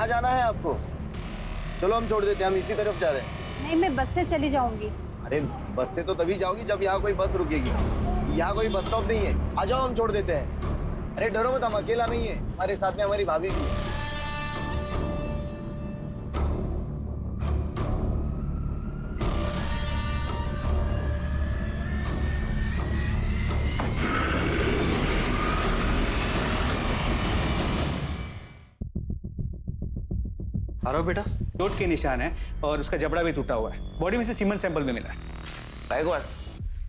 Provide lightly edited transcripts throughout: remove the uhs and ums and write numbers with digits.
कहाँ जाना है आपको? चलो हम छोड़ देते हैं, हम इसी तरफ जा रहे हैं। नहीं, मैं बस से चली जाऊंगी। अरे बस से तो तभी जाओगी जब यहाँ कोई बस रुकेगी। यहाँ कोई बस स्टॉप नहीं है, आ जाओ हम छोड़ देते हैं। अरे डरो मत, हम अकेला नहीं है, हमारे साथ में हमारी भाभी भी है। आरो बेटा, चोट के निशान है और उसका जबड़ा भी टूटा हुआ है। बॉडी में से सीमेंट सैंपल भी मिला है। गायकवाड़,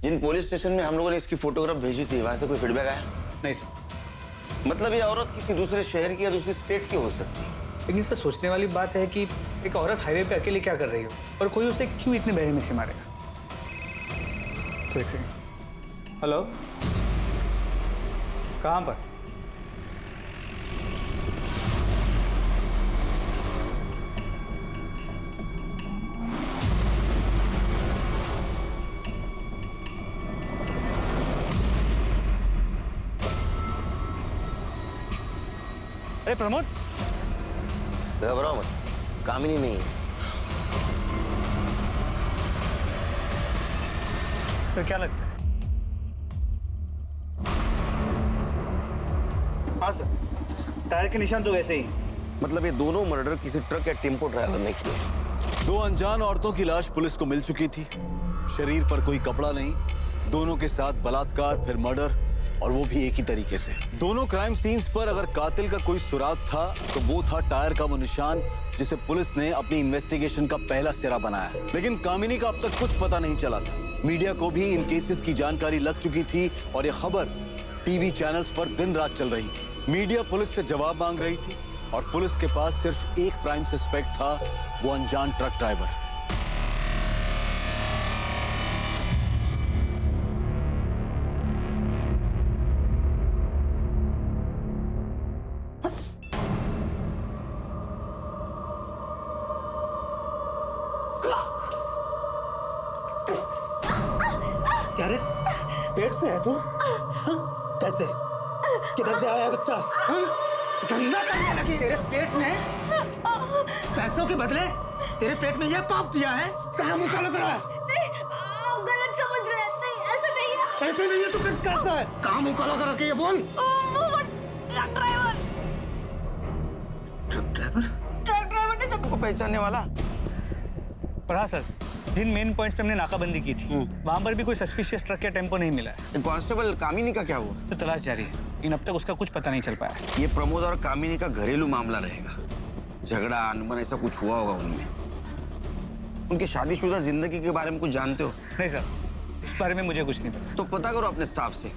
जिन पुलिस स्टेशन में हम लोगों ने इसकी फोटोग्राफ भेजी थी वहां से कोई फीडबैक आया? नहीं सर। मतलब ये औरत किसी दूसरे शहर की या दूसरी स्टेट की हो सकती है। लेकिन इसका सोचने वाली बात है कि एक औरत हाईवे पे अकेले क्या कर रही हो और कोई उसे क्यों इतने बहरे में से मारेगा। तो एक सेकंड। हेलो, कहाँ पर? अरे प्रमोद, घबराओ मत, कामिनी नहीं है। सर क्या लगता है? हाँ सर, टायर के निशान तो वैसे ही। मतलब ये दोनों मर्डर किसी ट्रक या टेम्पो ड्राइवर ने किए। दो अनजान औरतों की लाश पुलिस को मिल चुकी थी। शरीर पर कोई कपड़ा नहीं, दोनों के साथ बलात्कार फिर मर्डर, और वो भी एक ही तरीके से। दोनों क्राइम सीन्स पर अगर कातिल का कोई सुराग था तो वो था टायर का वो निशान जिसे पुलिस ने अपनी इन्वेस्टिगेशन का पहला सिरा बनाया है। लेकिन कामिनी का अब तक कुछ पता नहीं चला था। मीडिया को भी इन केसेस की जानकारी लग चुकी थी और ये खबर टीवी चैनल्स पर दिन रात चल रही थी। मीडिया पुलिस से जवाब मांग रही थी और पुलिस के पास सिर्फ एक प्राइम सस्पेक्ट था, वो अनजान ट्रक ड्राइवर। क्या रे, पेट से है तू? कैसे, किधर से आया बच्चा? गंगा करने लगी। तेरे सेठ ने पैसों के बदले तेरे पेट में यह पाप दिया है। कहाँ मुंह काला करा है? नहीं, आप गलत समझ रहे हैं। नहीं, ऐसा नहीं है। ऐसे नहीं है तो फिर कैसा है? कहाँ मुंह काला करा के ये बोल। वो truck driver. Truck driver? Truck driver ने सबको पहचानने वाला? पर हाँ सर, जिन मेन पॉइंट्स पे हमने नाकाबंदी की थी वहां पर भी कोई सस्पिशियस ट्रक या टेम्पो नहीं मिला है। कांस्टेबल कामिनी का क्या हुआ? तो तलाश जारी है, लेकिन अब तक उसका कुछ पता नहीं चल पाया। ये प्रमोद और कामिनी का घरेलू मामला रहेगा। झगड़ा अनबन ऐसा कुछ हुआ होगा उनमें। उनकी शादीशुदा जिंदगी के बारे में कुछ जानते हो? नहीं सर, इस बारे में मुझे कुछ नहीं पता। तो पता करो अपने स्टाफ से,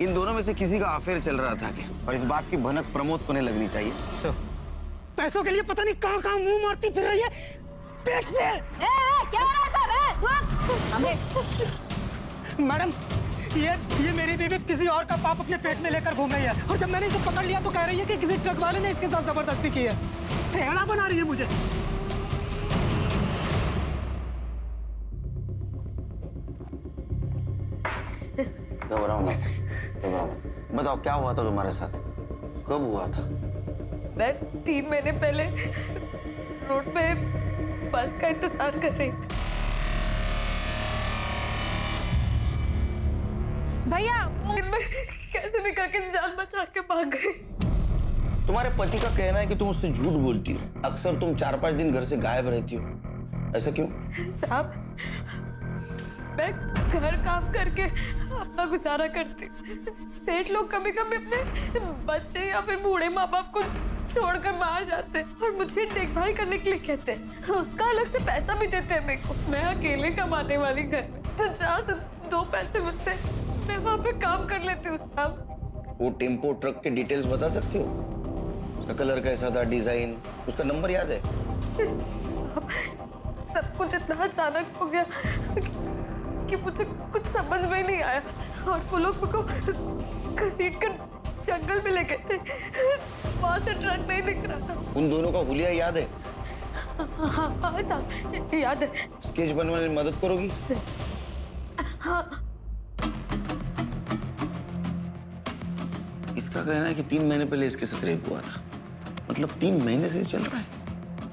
इन दोनों में से किसी का अफेयर चल रहा था क्या? और इस बात की भनक प्रमोद को नहीं लगनी चाहिए। सर, पैसों के लिए पता नहीं कहाँ कहाँ मुंह मारती फिर रही है पेट से। क्या हो रहा है सर? हमें मैडम, ये मेरी बीवी किसी और का पाप अपने पेट में लेकर घूम रही है और जब मैंने इसे पकड़ लिया तो कह रही है कि किसी ट्रक वाले ने इसके साथ जबरदस्ती की है। फेड़ा बना रही है मुझे। घबराओ मत, घबराओ मत। बताओ क्या हुआ था तुम्हारे साथ, कब हुआ था? मैं 3 महीने पहले रोड पे बस का इंतजार कर रही थी। भैया, मैं कैसे भी करके जान बचा के भाग गई। तुम्हारे पति का कहना है कि तुम उससे झूठ बोलती हो। अक्सर तुम 4-5 दिन घर से गायब रहती हो, ऐसा क्यों? साहब, मैं घर काम करके अपना गुजारा करती हूँ। सेठ लोग कभी कभी अपने बच्चे या फिर बूढ़े माँ बाप को छोड़कर बाहर जाते हैं और मुझे देखभाल करने के लिए कहते हैं। उसका अलग से पैसा भी देते हैं मेरे को। मैं अकेले कमाने वाली घर में, तो जहाँ से 2 पैसे मिलते हैं मैं वहाँ पे काम कर लेती हूँ। साहब, वो टेम्पो ट्रक के डिटेल्स बता सकते हो? उसका कलर कैसा था, डिजाइन, उसका नंबर याद है? सब कुछ इतना अचानक हो गया कि मुझे कुछ समझ में नहीं आया और वो लोग मुझको घसीट कर जंगल में ले गए थे। वहां से ट्रक नहीं दिख रहा था। उन दोनों का हुलिया याद है? हाँ साहब, याद है। स्केच बनवाने में मदद करोगी? हाँ। इसका कहना है कि 3 महीने पहले इसके साथ रेप हुआ था। मतलब 3 महीने से ये चल रहा है?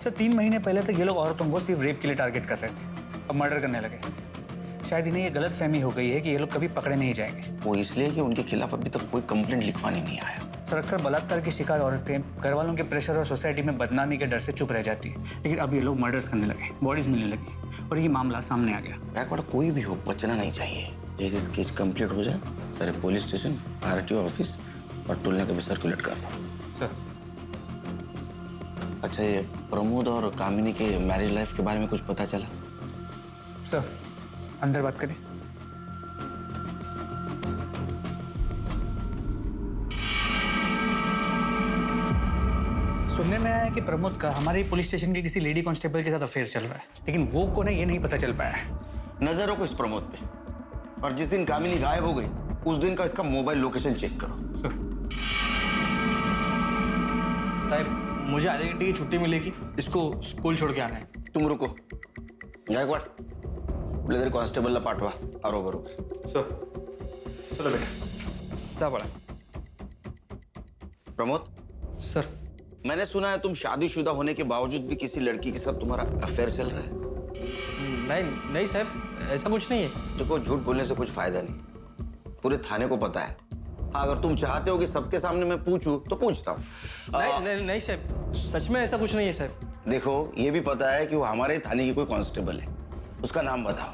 सर 3 महीने पहले तक ये लोग औरतों को सिर्फ रेप के लिए टारगेट कर रहे थे, अब मर्डर करने लगे। शायद इन्हें ये गलत फहमी हो गई है कि ये लोग कभी पकड़े नहीं जाएंगे। वो इसलिए कि उनके खिलाफ अभी तक कोई कंप्लेंट लिखवाने नहीं आया। सर अक्सर बलात्कार की शिकार औरतें घर वालों के प्रेशर और सोसाइटी में बदनामी के डर से चुप रह जाती है, लेकिन अब ये लोग मर्डर्स करने लगे, बॉडीज मिलने लगी और ये मामला सामने आ गया। बैकवर्ड कोई भी हो, बचना नहीं चाहिए। जैसे केस कंप्लीट हो जाए सारे पुलिस स्टेशन, आरटीओ ऑफिस और टोलने का भी सर्कुलेट कर दो। सर अच्छा, ये प्रमोद और कामिनी के मैरिज लाइफ के बारे में कुछ पता चला? सर अंदर बात करें। सुनने में आया है कि प्रमोद का हमारे पुलिस स्टेशन के किसी लेडी कांस्टेबल के साथ अफेयर चल रहा है, लेकिन वो कौन है ये नहीं पता चल पाया है। नजर रखो इस प्रमोद पे, और जिस दिन कामिनी गायब हो गई उस दिन का इसका मोबाइल लोकेशन चेक करो। सर साहब मुझे आधे घंटे की छुट्टी मिलेगी, इसको स्कूल छोड़ के आना है। तुम रुको, गायकवाड़ ब्लेजर कांस्टेबलला पाठवा आरो बरोबर। सर चलो बेटा। जा पड़ा। प्रमोद, सर मैंने सुना है तुम शादीशुदा होने के बावजूद भी किसी लड़की के साथ तुम्हारा अफेयर चल रहा है। नहीं साहब, ऐसा कुछ नहीं है। देखो, झूठ बोलने से कुछ फायदा नहीं, पूरे थाने को पता है। हाँ, अगर तुम चाहते हो कि सबके सामने मैं पूछूं तो पूछता हूँ। नहीं साहब, सच में ऐसा कुछ नहीं है साहब। देखो, ये भी पता है कि वो हमारे थाने की कोई कांस्टेबल है, उसका नाम बताओ,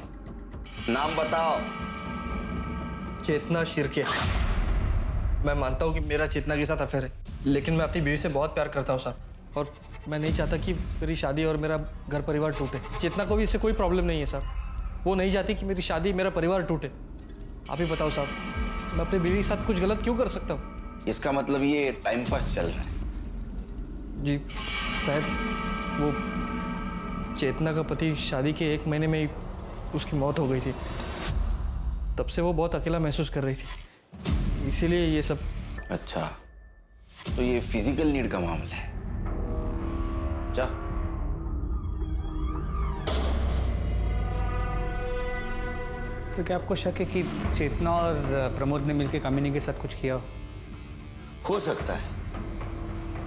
नाम बताओ। चेतना शिर्के। मैं मानता हूँ कि मेरा चेतना के साथ अफेयर है, लेकिन मैं अपनी बीवी से बहुत प्यार करता हूँ साहब, और मैं नहीं चाहता कि मेरी शादी और मेरा घर परिवार टूटे। चेतना को भी इससे कोई प्रॉब्लम नहीं है साहब, वो नहीं चाहती कि मेरी शादी मेरा परिवार टूटे। आप ही बताओ साहब, मैं अपनी बीवी के साथ कुछ गलत क्यों कर सकता हूँ? इसका मतलब ये टाइम पास चल रहा है। जी साहब, वो चेतना का पति शादी के 1 महीने में ही उसकी मौत हो गई थी। तब से वो बहुत अकेला महसूस कर रही थी, इसीलिए ये सब। अच्छा, तो ये फिजिकल नीड का मामला है। जा। सर क्या आपको शक है कि चेतना और प्रमोद ने मिलकर कामिनी के साथ कुछ किया हो सकता है,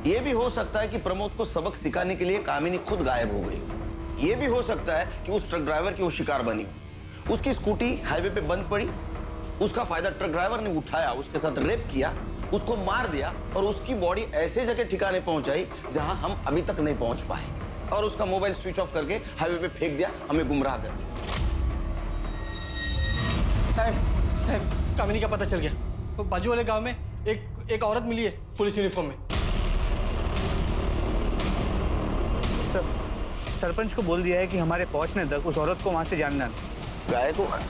ये भी हो सकता है कि प्रमोद को सबक सिखाने के लिए कामिनी खुद गायब हो गई हो। ये भी हो सकता है कि उस ट्रक ड्राइवर की वो शिकार बनी हो। उसकी स्कूटी हाईवे पे बंद पड़ी, उसका फायदा ट्रक ड्राइवर ने उठाया, उसके साथ रेप किया, उसको मार दिया और उसकी बॉडी ऐसे जगह ठिकाने पहुंचाई जहां हम अभी तक नहीं पहुंच पाए, और उसका मोबाइल स्विच ऑफ करके हाईवे पे फेंक दिया, हमें गुमराह कर दिया। साहब कामिनी का पता चल गया। तो बाजू वाले गांव में एक औरत मिली है पुलिस यूनिफॉर्म में। सर सरपंच को बोल दिया है कि हमारे पहुंचने तक उस औरत को वहां से जानना। गायकवाड़,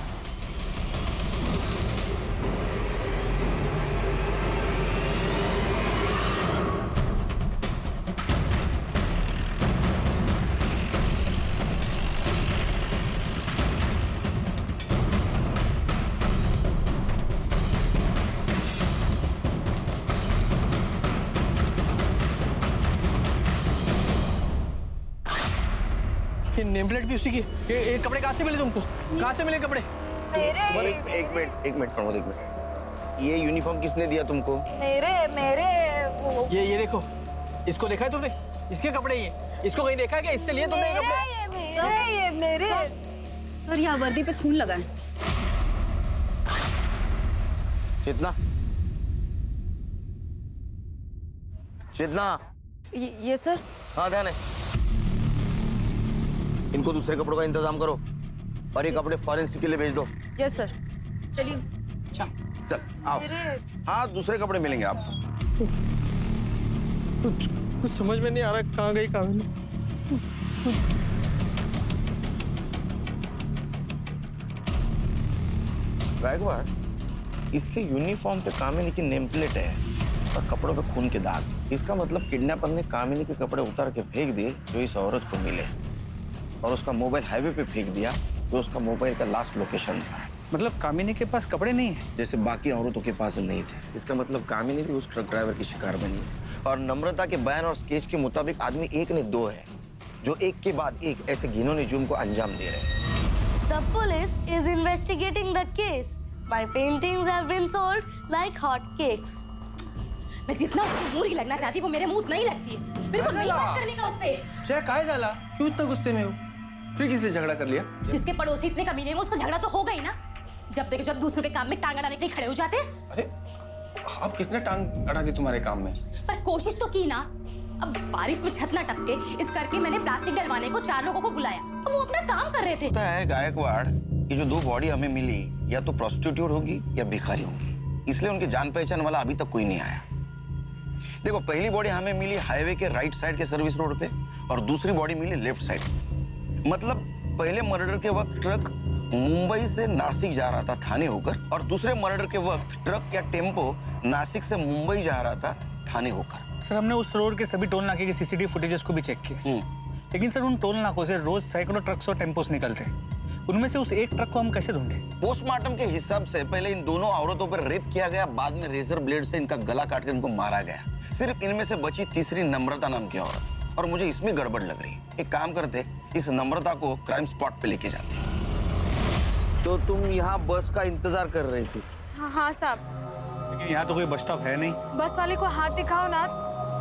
ये नेम प्लेट भी उसी की। ये कपड़े कहाँ से मिले तुमको? कहाँ से मिले कपड़े? एक मिनट प्रमोद, एक मिनट। ये यूनिफॉर्म किसने दिया तुमको? मेरे वो ये देखो, इसको देखा है तुमने? इसके कपड़े ये, इसको कहीं देखा है क्या? इससे लिए तुमने ये कपड़े? ये मेरे सर यहाँ वर्दी पे खून लगा है। चेतना, चेतना। ये सर। हाँ, ध्यान है। इनको दूसरे कपड़ों का इंतजाम करो और ये कपड़े फॉरेंसिक के लिए भेज दो। Yes sir. चलिए। चल आओ। हाँ, दूसरे कपड़े मिलेंगे आपको। कुछ समझ में नहीं आ रहा कहाँ गई कामिनी। गायकवाड़, इसके यूनिफॉर्म पे कामिनी की नेम प्लेट है और कपड़ों पे खून के दाग। इसका मतलब किडनैपर ने कामिनी के कपड़े उतार के फेंक दिए जो इस औरत को मिले, और उसका मोबाइल हाईवे पे फेंक दिया जो उसका मोबाइल का लास्ट लोकेशन था। मतलब कामिनी के पास कपड़े नहीं है जैसे बाकी औरतों के पास नहीं थे। इसका मतलब कामिनी भी उस ट्रक ड्राइवर की शिकार बनी है। और नम्रता के बयान और स्केच के मुताबिक आदमी एक ने दो है जो एक के बाद एक ऐसे घिनौने जुर्म को अंजाम दे रहे हैं। The police is investigating the case. My paintings have been sold like hotcakes. मैं जितना उसकी मुंह की लगना चाहती वो मेरे मुंह नहीं लगती है। मेरे को नहीं बात करने का उससे। जय काय झाला क्यों इतना गुस्से में हो? फिर किससे झगड़ा कर लिया? जिसके पड़ोसी इतने कमीने हैं उसका झगड़ा तो होगा ही ना। जब देखो जब दूसरों के काम में टांग अड़ाने के लिए खड़े हो जाते हैं। अरे अब किसने टांग अड़ा दी तुम्हारे काम में? पर कोशिश तो की ना। अब बारिश में छत ना टपके इस करके मैंने प्लास्टिक डलवाने को 4 लोगों को बुलाया और वो अपना काम कर रहे थे। पता है गायकवाड़, ये जो 2 बॉडी हमें मिली या तो प्रोस्टिट्यूट होगी या भिखारी होंगी, इसलिए उनके जान पहचान वाला अभी तक कोई नहीं आया। देखो, पहली बॉडी हमें मिली हाईवे के राइट साइड के सर्विस रोड पे और दूसरी बॉडी मिली लेफ्ट साइड। मतलब पहले मर्डर के वक्त ट्रक मुंबई से नासिक जा रहा था थाने होकर, और दूसरे मर्डर के वक्त ट्रक या टेम्पो नासिक से मुंबई जा रहा था थाने होकर। सर हमने उस रोड के सभी टोल नाके की सीसीटीवी फुटेजेस को भी चेक किए, लेकिन सर उन टोल नाकों से रोज सैकड़ों ट्रक्स और टेम्पोस निकलते। उनमें से उस एक ट्रक को हम कैसे ढूंढे? पोस्टमार्टम के हिसाब से पहले इन दोनों औरतों पर रेप किया गया, बाद में रेजर ब्लेड से इनका गला काट कर इनको मारा गया। सिर्फ इनमें से बची तीसरी नम्रता नाम की औरत, और मुझे इसमें गड़बड़ लग रही है। एक काम करते, इस नम्रता को क्राइम स्पॉट पे लेके जाते। तो तुम यहाँ बस का इंतजार कर रही थी? हाँ साहब। लेकिन यहाँ तो कोई बस स्टॉप है नहीं। बस वाले को हाथ दिखाओ ना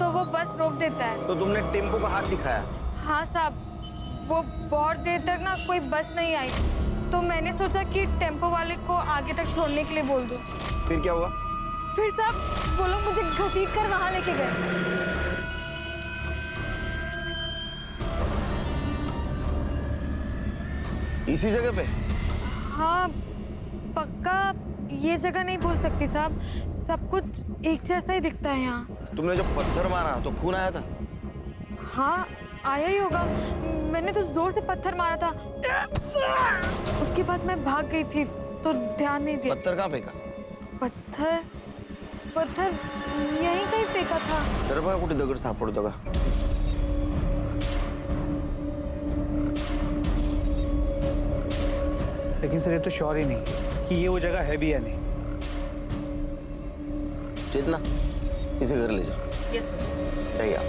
तो वो बस रोक देता है। तो तुमने टेम्पो का हाथ दिखाया? हाँ साहब, वो बहुत देर तक ना कोई बस नहीं आई, तो मैंने सोचा कि टेम्पो वाले को आगे तक छोड़ने के लिए बोल दूं। फिर क्या हुआ? फिर साहब वो लोग मुझे घसीट कर वहां लेके गए। इसी जगह पे? हाँ पक्का ये जगह नहीं बोल सकती साहब, सब कुछ एक जैसा ही दिखता है यहाँ। तुमने जब पत्थर मारा तो खून आया था? हाँ आया ही होगा, मैंने तो जोर से पत्थर मारा था। उसके बाद मैं भाग गई थी तो ध्यान नहीं दिया। पत्थर कहाँ फेंका? पत्थर यहीं कहीं फेंका था। तर बघा कुठे दगड सापडतो का? लेकिन सर ये तो श्योर ही नहीं कि ये वो जगह है भी या नहीं। चेतना, इसे घर ले जाओ। Yes sir. चाहिए आप।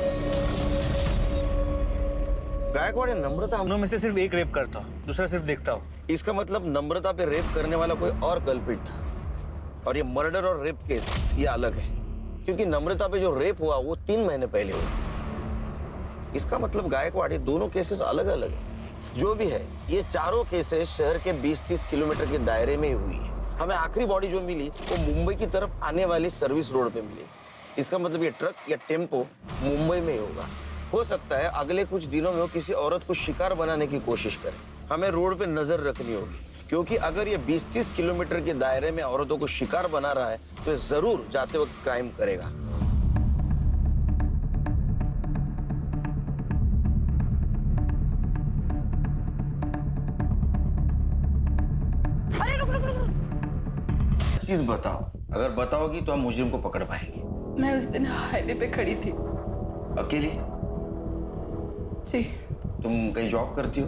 गायकवाड़, नम्रता दोनों में से सिर्फ एक रेप करता हो, दूसरा सिर्फ देखता हो। इसका मतलब नम्रता पे रेप करने वाला कोई और कल्प्रिट था, और ये मर्डर और रेप केस ये अलग है, क्योंकि नम्रता पे जो रेप हुआ वो 3 महीने पहले हुआ। इसका मतलब गायकवाड़, ये दोनों केसेस अलग अलग है। जो भी है, ये चारों केसेस शहर के 20-30 किलोमीटर के दायरे में ही हुई है। हमें आखिरी बॉडी जो मिली वो मुंबई की तरफ आने वाली सर्विस रोड पे मिली। इसका मतलब ये ट्रक या टेम्पो मुंबई में ही होगा। हो सकता है अगले कुछ दिनों में वो किसी औरत को शिकार बनाने की कोशिश करे। हमें रोड पे नजर रखनी होगी, क्योंकि अगर ये 20-30 किलोमीटर के दायरे में औरतों को शिकार बना रहा है तो ये जरूर जाते वक्त क्राइम करेगा। अरे रुक रुक रुक। चीज बताओ, अगर बताओगी तो हम मुजरिम को पकड़ पाएंगे। मैं उस दिन हाईवे पे खड़ी थी। अकेली? जी। तुम कहीं जॉब करती हो?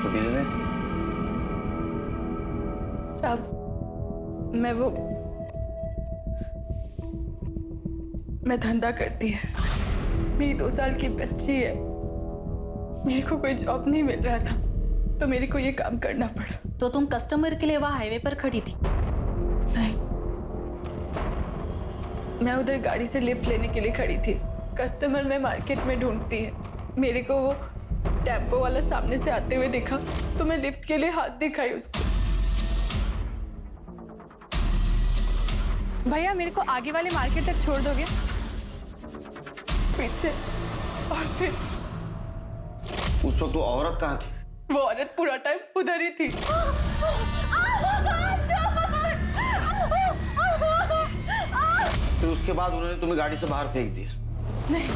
तो बिजनेस? साहब मैं धंधा करती है। मेरी 2 साल की बच्ची है। मेरे को कोई जॉब नहीं मिल रहा था तो मेरे को ये काम करना पड़ा। तो तुम कस्टमर के लिए वहाँ हाईवे पर खड़ी थी? नहीं, मैं उधर गाड़ी से लिफ्ट लेने के लिए खड़ी थी। कस्टमर में मार्केट में ढूंढती है। मेरे को वो टेम्पो वाला सामने से आते हुए दिखा तो मैं लिफ्ट के लिए हाथ दिखाई उसको। भैया मेरे को आगे वाले मार्केट तक छोड़ दोगे? पीछे। और फिर उस वक्त वो औरत कहाँ थी? वो औरत पूरा टाइम उधर ही थी। फिर उसके बाद उन्होंने तुम्हें गाड़ी से बाहर फेंक दिया? नहीं,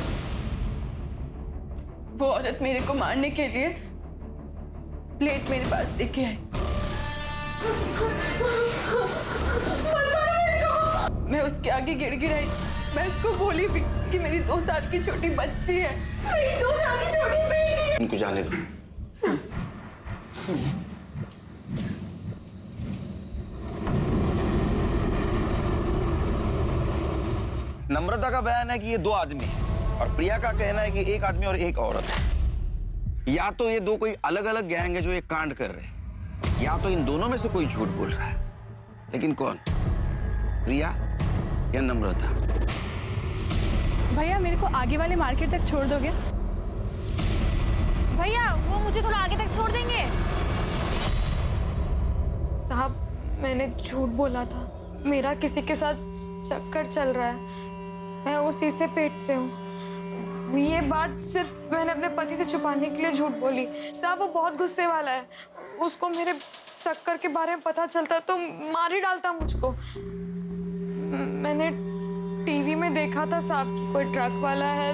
वो औरत मेरे को मारने के लिए प्लेट मेरे पास लेके आई। मैं उसके आगे गिड़गिड़ाई। मैं उसको बोली भी कि मेरी 2 साल की छोटी बच्ची है। मेरी 2 साल की छोटी बेटी है। उनको जाने दो। नम्रता का बयान है कि ये 2 आदमी हैं और प्रिया का कहना है कि 1 आदमी और 1 औरत है। या तो ये 2 कोई अलग अलग गैंग है जो एक कांड कर रहे हैं, या तो इन दोनों में से कोई झूठ बोल रहा है। लेकिन कौन? प्रिया या नम्रता? भैया मेरे को आगे वाले मार्केट तक छोड़ दोगे? भैया वो मुझे थोड़ा आगे तक छोड़ देंगे? साहब मैंने झूठ बोला था, मेरा किसी के साथ चक्कर चल रहा है, मैं उसी से पेट से हूँ। ये बात सिर्फ मैंने अपने पति से छुपाने के लिए झूठ बोली। साहब वो बहुत गुस्से वाला है, उसको मेरे चक्कर के बारे में पता चलता तो मार ही डालता मुझको। मैंने टीवी में देखा था साहब कि कोई ट्रक वाला है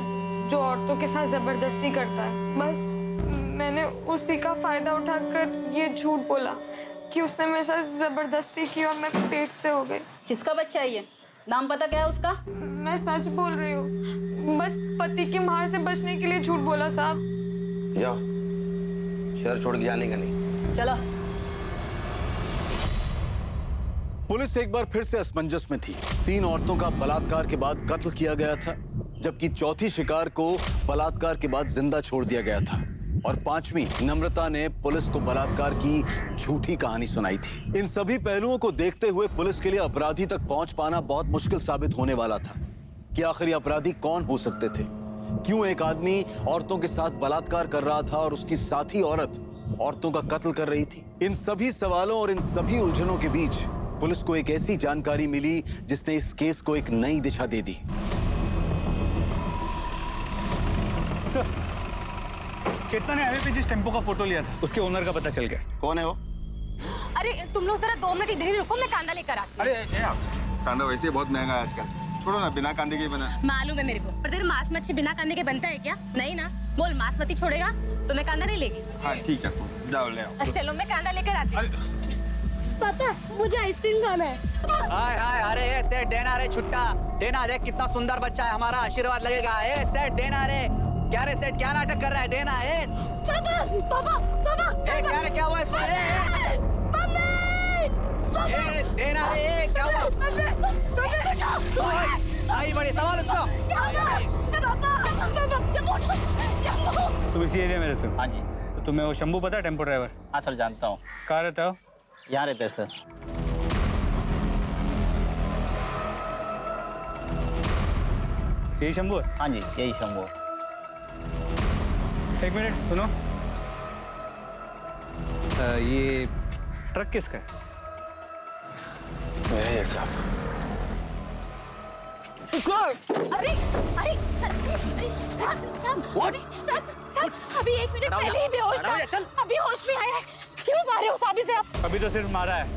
जो औरतों के साथ जबरदस्ती करता है, बस मैंने उसी का फायदा उठाकर ये झूठ बोला कि उसने मेरे साथ जबरदस्ती की और मैं पेट से हो गई। किसका बच्चा है ये? नाम पता क्या है उसका? मैं सच बोल रही हूँ, बस पति की मार से बचने के लिए झूठ बोला साहब। जाओ, शहर छोड़ के जाने का नहीं। चलो। पुलिस एक बार फिर से असमंजस में थी। 3 औरतों का बलात्कार के बाद कत्ल किया गया था, जबकि चौथी शिकार को बलात्कार के बाद जिंदा छोड़ दिया गया था, और 5वीं नम्रता ने पुलिस को बलात्कार की झूठी कहानी सुनाई थी। इन सभी पहलुओं को देखते हुए पुलिस के लिए अपराधी तक पहुंच पाना बहुत मुश्किल साबित होने वाला था कि आखिर ये अपराधी कौन हो सकते थे। क्यों एक आदमी औरतों के साथ बलात्कार कर रहा था और उसकी साथी औरत औरतों का कत्ल कर रही थी? इन सभी सवालों और इन सभी उलझनों के बीच पुलिस को एक ऐसी जानकारी मिली जिसने इस केस को एक नई दिशा दे दी। सर, चेतना ने हाईवे पे जिस टेम्पो का फोटो लिया था उसके ओनर का पता चल गया। कौन है वो? अरे तुम लोग जरा 2 मिनट इधर ही रुको, मैं कांदा लेकर आती हूँ। अरे कांदा वैसे ही बहुत महंगा है आजकल, छोड़ो ना, बिना कांदे के बना। मालूम है मेरे को, पर तेरे मांस मच्छी बिना कांदे के बनता है क्या? नहीं ना, बोल मांस मच्छी छोड़ेगा तो मैं कांदा नहीं लेगी। हाँ ठीक है, तुम जाओ ले आओ। चलो मैं कांदा लेकर आती हूँ। पापा मुझे आइसक्रीम खाना है। हाय हाय, अरे ये सेठ देना रे छुट्टा देना, देख कितना सुंदर बच्चा है हमारा, आशीर्वाद लगेगा। ए सेठ देना रे, क्या रे सेठ क्या नाटक कर रहा है? देना है। पापा पापा पापा ए क्या रे, क्या हुआ इसको? ए देना रे, ए क्या हुआ? आई बड़ी सवाल उसको। तुम इसी एरिया में रहते हो? हाँ जी। तो तुम्हें वो शंभू पता है, टेम्पो ड्राइवर? हाँ सर, जानता हूँ। कहाँ रहता हो? यहाँ रहते हैं सर। यही शंभू है? हाँ जी, यही शंभू। एक मिनट सुनो, ये ट्रक किसका है? मेरा है साहब। अरे अरे सर, अभी 1 मिनट पहले ही बेहोश था, अभी होश में आया है। क्यों मारे हो साहब इसे आप? अभी तो सिर्फ मारा है,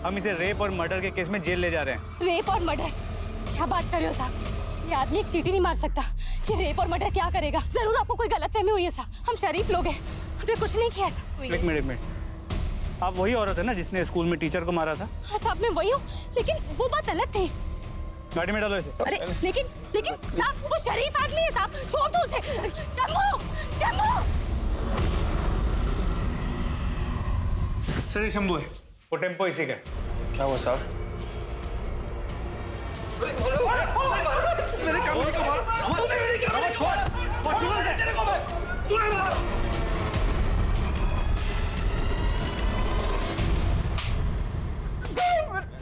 हम इसे रेप और मर्डर के केस में जेल ले जा रहे हैं। रेप और मर्डर? क्या बात कर रहे हो साहब? ये आदमी एक चींटी नहीं मार सकता। ये रेप और मर्डर क्या करेगा? जरूर आपको कोई गलतफहमी हुई है साहब, हम शरीफ लोग हैं, हमने कुछ नहीं किया साहब। एक मिनट, आप वही औरत है ना जिसने स्कूल में टीचर को मारा था? हाँ साहब मैं वही हूँ, लेकिन वो बात अलग थी। गाड़ी में डालो इसे। अरे लेकिन साहब वो शरीफ आदमी है साहब, छोड़ दो उसे। शंभू शंभू। सर ये शंभू है, वो टेम्पो इसी का है। क्या हुआ साहब? मेरे काम को मारो, तूने मेरी क्या छोड़, पछुआ से तेरे को मैं, तूने मारा।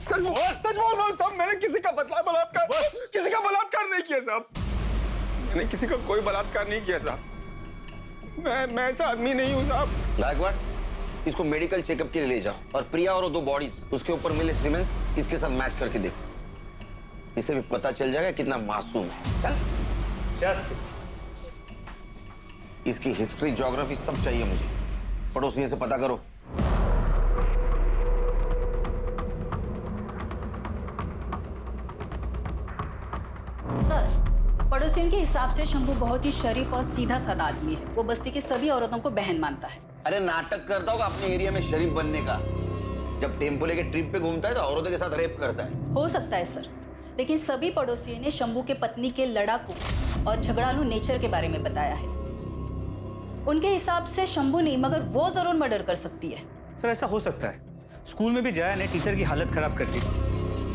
सच बोल रहा हूँ साहब, मैंने किसी का बलात्कार नहीं किया साहब, मैंने किसी का कोई बलात्कार नहीं किया साहब, मैं ऐसा आदमी नहीं हूँ साहब। गायकवाड़, इसको मेडिकल चेकअप के लिए ले जाओ, और प्रिया और वो 2 बॉडीज उसके ऊपर मिले सीमेंस इसके साथ मैच करके देखो, इससे भी पता चल जाएगा कितना मासूम है। चल। इसकी हिस्ट्री, ज्योग्राफी सब चाहिए मुझे, पड़ोसियों से पता करो। सर, पड़ोसियों के हिसाब से शंभू बहुत ही शरीफ और सीधा साधा आदमी है। वो बस्ती की सभी औरतों को बहन मानता है। अरे नाटक करता होगा अपने एरिया में शरीफ बनने का, जब टेम्पो लेके ट्रिप पे घूमता है तो औरतों के साथ रेप करता है। हो सकता है सर, लेकिन सभी पड़ोसियों ने शंभू के पत्नी के लड़ाकू और झगड़ालू नेचर के बारे में बताया है। उनके हिसाब से शंभू नहीं मगर वो जरूर मर्डर कर सकती है। सर ऐसा हो सकता है, स्कूल में भी जया ने टीचर की हालत खराब कर दी,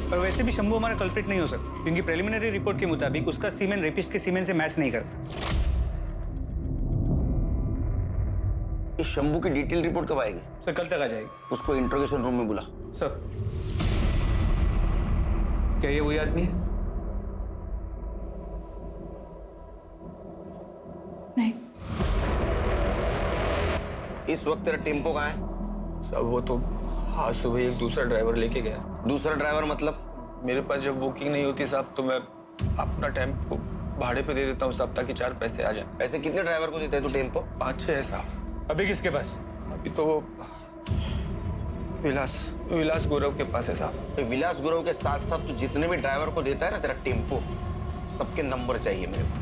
पर वैसे भी शंभू हमारा कल्प्रिट नहीं हो सकता, क्योंकि प्रिलिमिनरी रिपोर्ट के मुताबिक उसका सीमेन रेपिस्ट के सीमेन से मैच नहीं करता। इस शंभू की डिटेल रिपोर्ट कब आएगी? सर कल तक आ जाएगी। उसको इंट्रोगेशन रूम में बुला। सर क्या ये वही आदमी है? नहीं। इस वक्त तेरा टेम्पो कहाँ है? साहब वो तो आज सुबह एक दूसरा ड्राइवर लेके गया। दूसरा ड्राइवर मतलब? मेरे पास जब बुकिंग नहीं होती साहब तो मैं अपना टेम्पो भाड़े पे दे देता हूँ साहब, ताकि 4 पैसे आ जाए। ऐसे कितने ड्राइवर को देता है तू टेम्पो? 5-6 है साहब। अभी किसके पास? अभी तो वो विलास गौरव के पास है साहब। विलास गुरु के साथ साथ तू जितने भी ड्राइवर को देता है ना तेरा टेम्पो, सबके नंबर चाहिए मेरे को।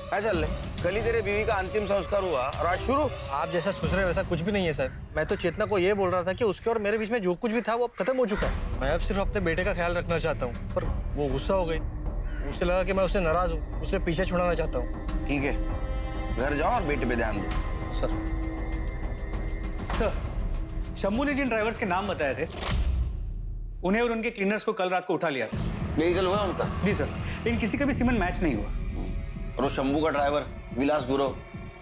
क्या चल रहा है? कल ही तेरे बीवी का अंतिम संस्कार हुआ और आज शुरू? आप जैसा सोच रहे हैं वैसा कुछ भी नहीं है सर। मैं तो चेतना को ये बोल रहा था कि उसके और मेरे बीच में जो कुछ भी था वो अब खत्म हो चुका है। मैं अब सिर्फ अपने बेटे का ख्याल रखना चाहता हूँ, पर वो गुस्सा हो गई। उसे लगा कि मैं उससे नाराज हूँ, उसे पीछे छुड़ाना चाहता हूँ। ठीक है, घर जाओ और बेटे पे ध्यान दो। सर शंभू ने जिन ड्राइवर्स के नाम बताए थे उन्हें और उनके क्लीनर्स को कल रात को उठा लिया था। मेडिकल हुआ उनका? जी सर, लेकिन किसी का भी सीमन मैच नहीं हुआ। और वो शंभू का ड्राइवर विलास गुरु,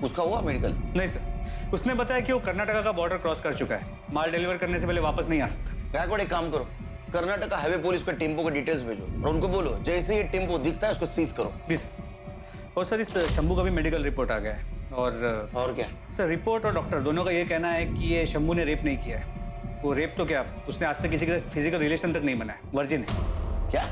उसका हुआ मेडिकल? नहीं सर, उसने बताया कि वो कर्नाटका का बॉर्डर क्रॉस कर चुका है, माल डिलीवर करने से पहले वापस नहीं आ सकता। गायकवाड़ एक काम करो, कर्नाटका हाईवे पुलिस को टेम्पो के डिटेल्स भेजो और उनको बोलो जैसे ये टेम्पो दिखता है उसको सीज करो। जी सर। और सर इस शंभू का भी मेडिकल रिपोर्ट आ गया है। और क्या सर, रिपोर्ट और डॉक्टर दोनों का ये कहना है कि ये शंभू ने रेप नहीं किया है। वो रेप तो क्या, उसने आज तक किसी के साथ फिजिकल रिलेशन तक नहीं बनाया, वर्जिन है। क्या?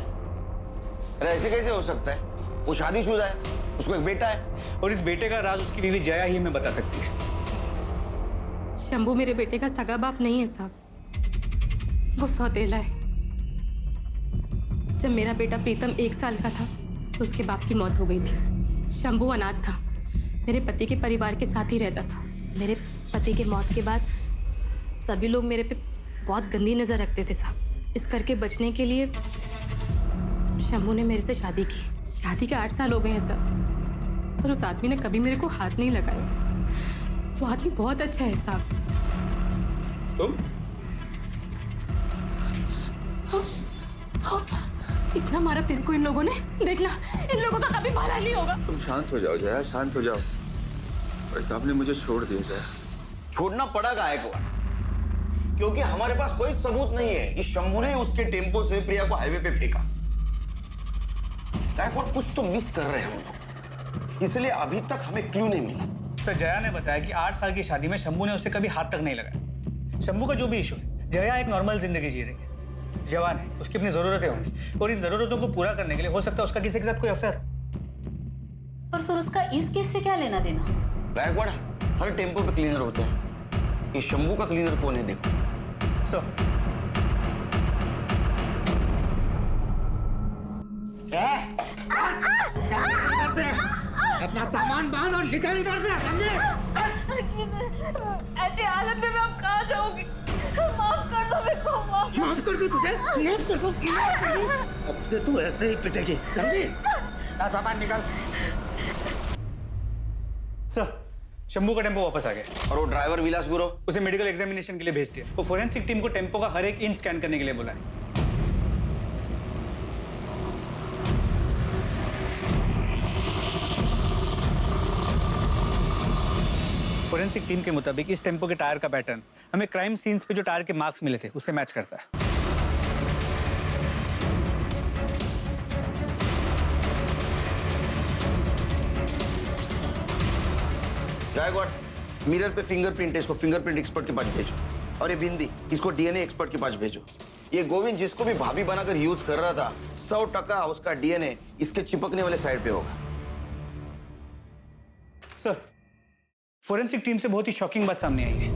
अरे ऐसे कैसे हो सकता है? वो शादीशुदा है, उसको एक बेटा है। और इस बेटे का राज उसकी बीवी जया ही हमें बता सकती है। शंभू मेरे बेटे का सगा बाप नहीं है साहब, वो सौतेला है। जब मेरा बेटा प्रीतम 1 साल का था तो उसके बाप की मौत हो गई थी। शंभू अनाथ था, मेरे पति के परिवार के साथ ही रहता था। मेरे पति के मौत के बाद सभी लोग मेरे पे बहुत गंदी नज़र रखते थे साहब। इस करके बचने के लिए शंभू ने मेरे से शादी की। शादी के 8 साल हो गए हैं साहब, पर उस आदमी ने कभी मेरे को हाथ नहीं लगाया। वो आदमी बहुत अच्छा है साहब। तुम? इतना मारा तेरे को इन लोगों ने, देखना इन लोगों का कभी भला नहीं होगा। तुम शांत हो जाओ जया, शांत हो जाओ। भाई साहब ने मुझे छोड़ दिया जया। छोड़ना पड़ा गायकवाड़, क्योंकि हमारे पास कोई सबूत नहीं है कि शंभू ने उसके टेम्पो से प्रिया को हाईवे पे फेंका। गायकवाड़ कुछ तो मिस कर रहे हैं हम लोग, इसलिए अभी तक हमें क्लू नहीं मिला। सर, जया ने बताया कि 8 साल की शादी में शंभू ने उसे कभी हाथ तक नहीं लगाया। शंभू का जो भी इशू है, जया एक नॉर्मल जिंदगी जी रही है, जवान है, उसकी अपनी जरूरतें होंगी और इन जरूरतों को पूरा करने के लिए हो सकता है उसका किसी के साथ कोई अफेयर। पर सर उसका इस केस से क्या लेना देना? गायकवाड़, हर टेम्पो पे क्लीनर होते हैं, ये शंभू का क्लीनर कौन है देखो। सर अपना सामान बांध और निकल इधर से, समझे? ऐसी हालत में मैं अब कहाँ जाऊंगी? माफ कर दो मेरे को, माफ कर दो तुझे, माफ कर दो। अब से तू ऐसे ही पिटेगी, समझी? ना सामान निकल। सर, शंभू का टेम्पो वापस आ गया। और वो ड्राइवर विलास गुरु, उसे मेडिकल एग्जामिनेशन के लिए भेज दिया। वो फोरेंसिक टीम को टेम्पो का हर एक इंच स्कैन करने के लिए बोला है। फोरेंसिक टीम के मुताबिक इस टेम्पो के टायर का पैटर्न हमें क्राइम सीन्स पे जो टायर के मार्क्स मिले थे उससे मैच करता है। गायकवाड़, मिरर पे फिंगरप्रिंट है, इसको फिंगरप्रिंट एक्सपर्ट के पास भेजो। और ये बिंदी, इसको डीएनए एक्सपर्ट के पास भेजो। ये गोविंद जिसको भी भाभी बनाकर यूज कर रहा था, 100% उसका डीएनए इसके चिपकने वाले साइड पे होगा। सर, फोरेंसिक टीम से बहुत ही शॉकिंग बात सामने आई है।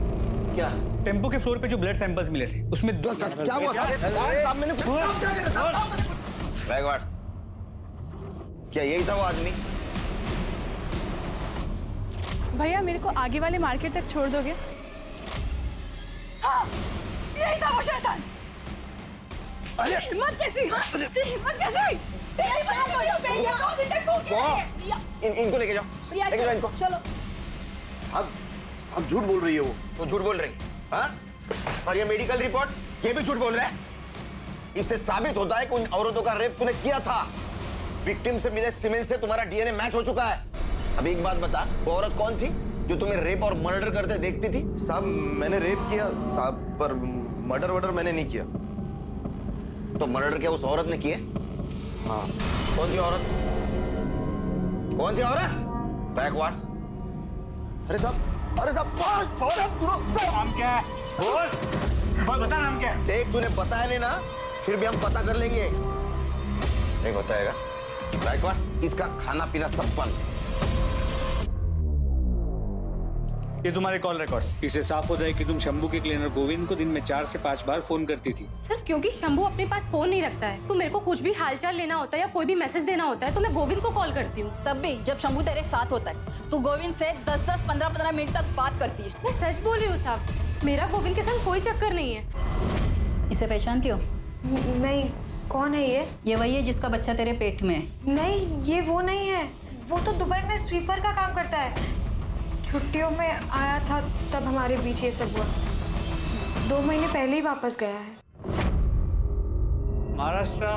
क्या? टेम्पो के फ्लोर पे जो ब्लड सैंपल्स मिले थे उसमें क्या हुआ? गायकवाड़, क्या यही था वो आदमी? भैया मेरे को आगे वाले मार्केट तक छोड़ दोगे? हाँ, यही था वो शैतान। हिम्मत कैसी? हिम्मत कैसी? इनको लेके जाओ, लेके जाओ इनको। चलो। साहब झूठ बोल रही है वो। तो झूठ बोल रही है, हाँ? और ये मेडिकल रिपोर्ट, ये भी झूठ बोल रहा है। इससे साबित होता है कि उन औरतों का रेप तूने किया था। विक्टिम से मिले सीमेंट से तुम्हारा डीएनए मैच हो चुका है। अब एक बात बता, वो औरत कौन थी जो तुम्हें रेप और मर्डर करते देखती थी? साहब मैंने रेप किया साहब, पर मर्डर वर्डर मैंने नहीं किया। तो मर्डर क्या उस औरत ने किए? हाँ। कौन थी औरत? कौन थी औरत? बैकवार्ड। अरे साहब, अरे साहब, औरत सुनो। नाम क्या है? बोल बता नाम क्या है? देख तूने बताया नहीं ना, फिर भी हम पता कर लेंगे। नहीं बताएगा? बैकवार्ड, इसका खाना पीना सब बंद। ये तुम्हारे कॉल रिकॉर्ड्स। इससे साफ हो जाए कि तुम शंभू के क्लीनर गोविंद को दिन में 4 से 5 बार फोन करती थी। सर क्योंकि शंभू अपने पास फोन नहीं रखता है, तो मेरे को कुछ भी हालचाल लेना होता है या कोई भी मैसेज देना होता है तो मैं गोविंद को कॉल करती हूँ। तब भी जब शंभू तेरे साथ होता है तू गोविंद से 10-10, 15-15 मिनट तक बात करती है। मैं सच बोल रही हूँ साहब, मेरा गोविंद के साथ कोई चक्कर नहीं है। इसे पहचानती हो? नहीं, कौन है ये? ये वही है जिसका बच्चा तेरे पेट में है। नहीं, ये वो नहीं है। वो तो दुबई में स्वीपर का काम करता है। छुट्टियों में आया था तब हमारे बीच ये सब हुआ। 2 महीने पहले ही वापस गया है। महाराष्ट्र,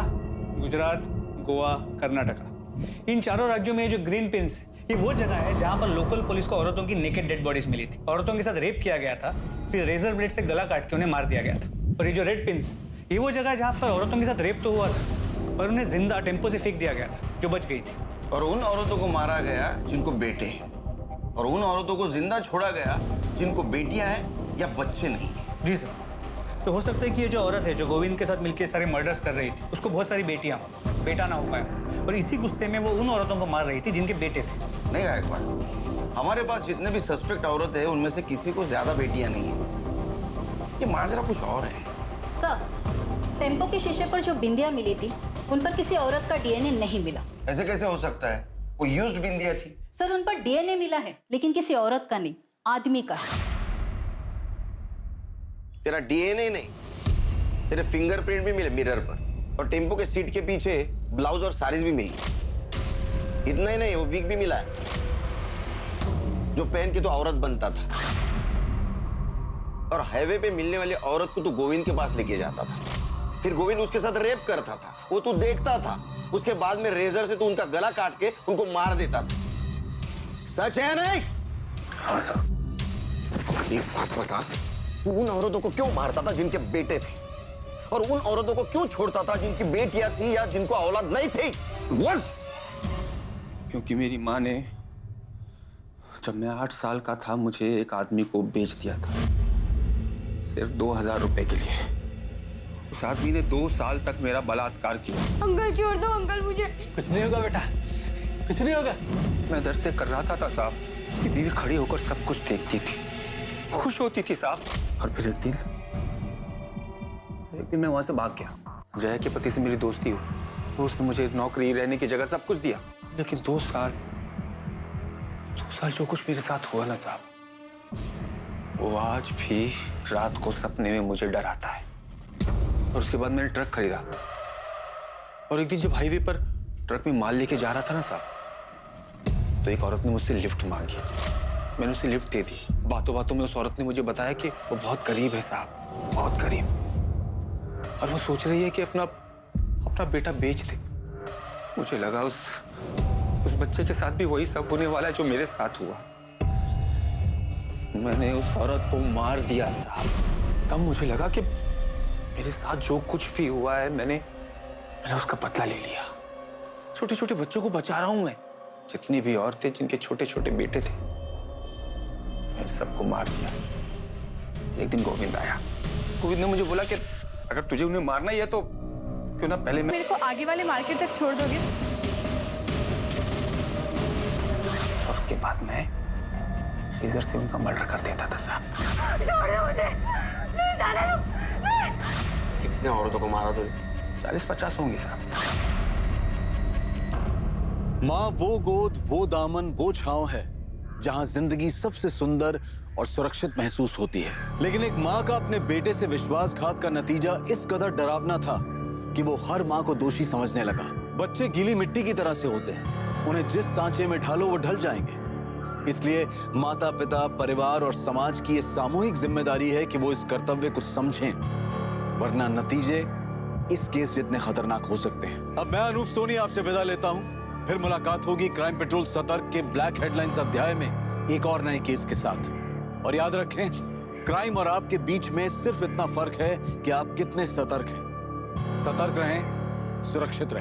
गुजरात, गोवा, कर्नाटका, इन चारों राज्यों में जो ग्रीन पिंस है, ये वो जगह है जहाँ पर लोकल पुलिस को औरतों की नेकेड डेड बॉडीज मिली थी। औरतों के साथ रेप किया गया था, फिर रेजर ब्लेड से गला काट के उन्हें मार दिया गया था। और ये जो रेड पिंस, ये वो जगह है जहाँ पर औरतों के साथ रेप तो हुआ था पर उन्हें जिंदा टेम्पो से फेंक दिया गया था, जो बच गई थी। और उन औरतों को मारा गया जिनको बेटे हैं, और उन औरतों को जिंदा छोड़ा गया जिनको बेटियां हैं या बच्चे नहीं। जी सर। तो हो सकता है कि ये जो औरत है जो गोविंद के साथ मिलकर सारे मर्डर्स कर रही थी, उसको बहुत सारी बेटियां हो, बेटा ना हो पाया, और इसी गुस्से में वो उन औरतों को मार रही थी जिनके बेटे थे। नहीं गायकवाड़, हमारे पास जितने भी सस्पेक्ट औरत है उनमें से किसी को ज्यादा बेटियां नहीं है। ये माजरा कुछ और है। सर, टेम्पो के शीशे पर जो बिंदियां मिली थी उन पर किसी औरत का डीएनए नहीं मिला। ऐसे कैसे हो सकता है? वो यूज्ड बिंदियां थी। सर, उन पर डीएनए मिला है लेकिन किसी औरत का नहीं, आदमी का है। तेरा डीएनए नहीं, तेरे फिंगरप्रिंट भी मिले मिरर पर, और टेम्पो के सीट के पीछे ब्लाउज और साड़ीज भी मिली। इतना ही नहीं, वो विग भी मिला है जो पहन के तो औरत बनता था। और हाईवे पे मिलने वाली औरत को तो गोविंद के पास लेके जाता था, फिर गोविंद उसके साथ रेप करता था, वो तू देखता था। उसके बाद में रेजर से तू उनका गला काट के उनको मार देता था। सच है नहीं? हाँ सर। एक बात बता, तू उन औरतों को क्यों मारता था जिनके बेटे थे, और उन औरतों को क्यों छोड़ता था जिनकी बेटियां थी या जिनको औलाद नहीं थी? बोल। क्योंकि मेरी माँ ने जब मैं 8 साल का था मुझे एक आदमी को बेच दिया था, सिर्फ 2000 रुपए के लिए। उस आदमी ने 2 साल तक मेरा बलात्कार किया। अंकल छोड़ दो अंकल, मुझे कुछ नहीं होगा बेटा, कुछ नहीं होगा। मैं दर्द से कर रहा था साहब कि बीवी खड़ी होकर सब कुछ देखती थी, खुश होती थी साहब। और फिर एक दिन मैं वहां से भाग गया। जया के पति से मेरी दोस्ती हुई, तो उसने मुझे नौकरी, रहने की जगह सब कुछ दिया। लेकिन 2 साल जो कुछ मेरे साथ हुआ ना साहब, वो आज भी रात को सपने में मुझे डराता है। और उसके बाद मैंने ट्रक खरीदा, और एक दिन जब हाईवे पर ट्रक में माल लेके जा रहा था ना साहब, तो एक औरत ने मुझसे लिफ्ट मांगी। मैंने उसे लिफ्ट दे दी। बातों बातों में उस औरत ने मुझे बताया कि वो बहुत गरीब है साहब, बहुत गरीब, और वो सोच रही है कि अपना बेटा बेच दे। मुझे लगा उस बच्चे के साथ भी वही सब होने वाला है जो मेरे साथ हुआ। मैंने उस औरत को मार दिया साहब। तब मुझे लगा कि मेरे साथ जो कुछ भी हुआ है मैंने उसका बदला ले लिया। छोटे छोटे बच्चों को बचा रहा हूं मैं। जितनी भी औरतें जिनके छोटे छोटे बेटे थे, मैंने सबको मार दिया। एक दिन गोविंद आया। गोविंद ने मुझे बोला कि अगर तुझे उन्हें मारना ही है तो क्यों ना पहले मेरे को आगे वाले मार्केट तक छोड़ दोगे? और उसके बाद मैं इधर से उनका मर्डर कर देता था साहब। छोड़ दो मुझे, नहीं जाने दो, नहीं। कितने औरतों को मारा तुझे? 40-50 होंगी साहब। माँ वो गोद, वो दामन, वो छांव है जहां जिंदगी सबसे सुंदर और सुरक्षित महसूस होती है। लेकिन एक माँ का अपने बेटे से विश्वासघात का नतीजा इस कदर डरावना था कि वो हर माँ को दोषी समझने लगा। बच्चे गीली मिट्टी की तरह से होते हैं, उन्हें जिस सांचे में ढालो वो ढल जाएंगे। इसलिए माता पिता, परिवार और समाज की ये सामूहिक जिम्मेदारी है कि वो इस कर्तव्य को समझें, वरना नतीजे इस केस जितने खतरनाक हो सकते हैं। अब मैं अनूप सोनी आपसे विदा लेता हूं। फिर मुलाकात होगी क्राइम पेट्रोल सतर्क के ब्लैक हेडलाइंस अध्याय में एक और नए केस के साथ। और याद रखें, क्राइम और आपके बीच में सिर्फ इतना फर्क है कि आप कितने सतर्क हैं। सतर्क रहें, सुरक्षित रहें।